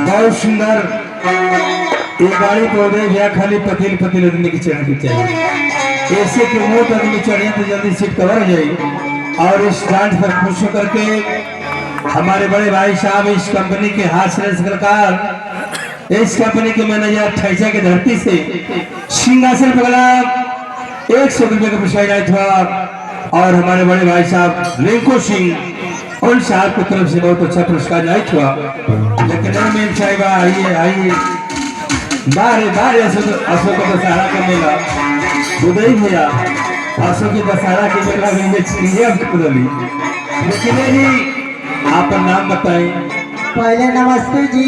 बहुत सुंदर ये गाड़ी पौधे या खाली पतील पतील आदमी की चढ़नी चाहिए। ऐसे कि मोट आदमी चढ़े तो जल्दी सीट कवर हो जाए। और इस डांस पर खुश होकर के हमारे बड़े भाई साहब इस कंपनी के हास्य कलाकार, इस कंपनी के मैनेजर ठैसा की धरती से सिंहासन पगला 100 रुपये का पुरस्कार आया था। और हमारे बड़े भाई साहब रिंकू सिंह उन साहब की तरफ से बहुत अच्छा पुरस्कार आया था। लेकिन मेम साहिबा आइए आइए बारे बारे अशोक का दशहरा का मेला उदय भैया अशोक की दशहरा के मेला में ये चीजें खुदली। लेकिन नहीं आप नाम बताएं। पहले नमस्ते जी।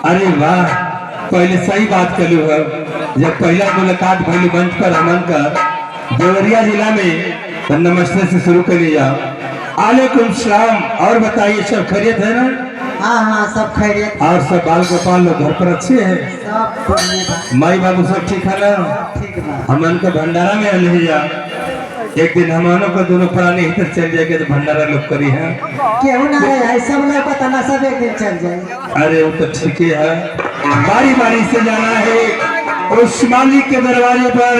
अरे वाह, पहले सही बात कर लो। जब पहला मुलाकात भली मंच पर हमन कर देवरिया जिला में तो नमस्ते से शुरू कर लिया। वालेकुम सलाम। और बताइए सब खैरियत है ना? हाँ हाँ सब खैरियत। और सब बाल गोपाल लोग घर पर अच्छे हैं? सब माई बाबू सब ठीक है ना? ठीक है। हमन को भंडारा में लिया एक दिन हमनों को दोनों प्राणी इधर चल जाएंगे तो भंडारा लोग करी है। क्यों ना है सब लोग पता ना सब एक दिन चल जाए। अरे वो तो ठीक है, बारी बारी से जाना है। उस मालिक के दरवाजे पर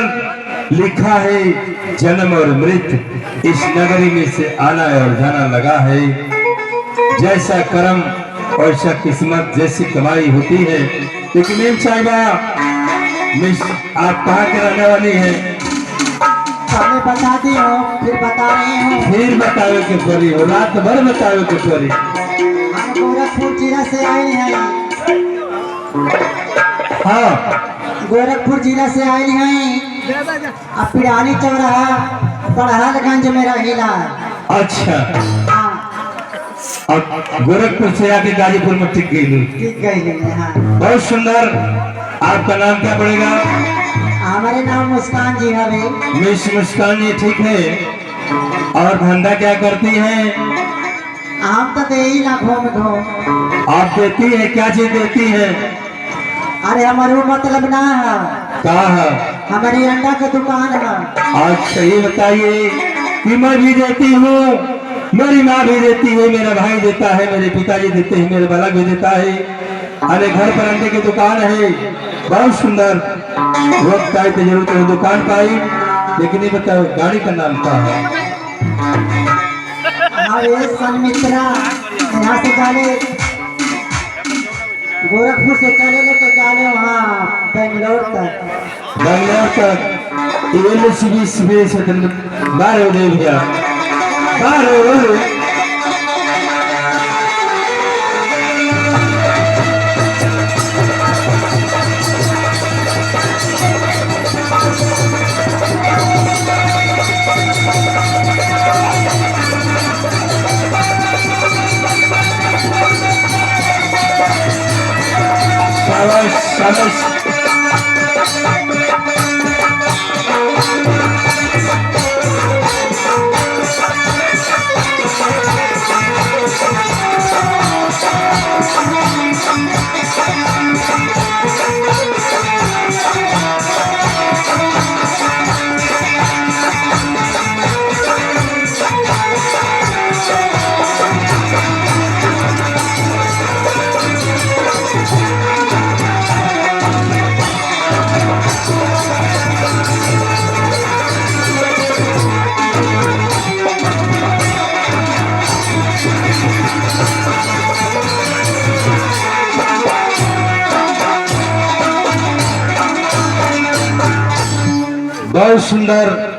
लिखा है जन्म और मृत्यु, इस नगरी में से आना और जाना लगा है। जैसा कर्म वैसा किस्मत, जैसी कमाई होती है। लेकिन मेम साहिबा आप कहाँ के रहने वाली हैं? हमें बता दी हो फिर बता रहे हो। फिर बतावे के परी हो, रात भर बतावे के परी। हम गोरखपुर जिला से आए हैं। हाँ गोरखपुर जिला से आए हैं। अब पिरानी चौराहा बड़हलगंज में रहिला। अच्छा, हाँ और गोरखपुर से आके गाजीपुर में टिक गई। ठीक गई। हाँ बहुत सुंदर। आपका नाम क्या पड़ेगा? हमारे नाम मुस्कान जी है। मिस मुस्कान जी, ठीक है। और धंधा क्या करती हैं? हम तो दे ही ना घूम घूम। आप देती हैं, क्या चीज देती हैं? अरे हमारे मतलब ना है। कहा है? हमारी अंडा की दुकान है। आज सही बताइए कि मैं भी देती हूँ, मेरी माँ भी देती है, मेरा भाई देता है, मेरे पिताजी देते हैं, मेरे बालक भी देता है। अरे घर पर अंडे की दुकान है, बहुत सुंदर। वक्त आए तो जरूर तो दुकान पाई। लेकिन ये बताओ गाड़ी का नाम क्या है? हमारे सन्मित्रा यहाँ से जाने गोरखपुर से चले तो जाने वहाँ बेंगलोर तक। बेंगलोर तक ये से बारह दे भैया बारह। बहुत सुंदर।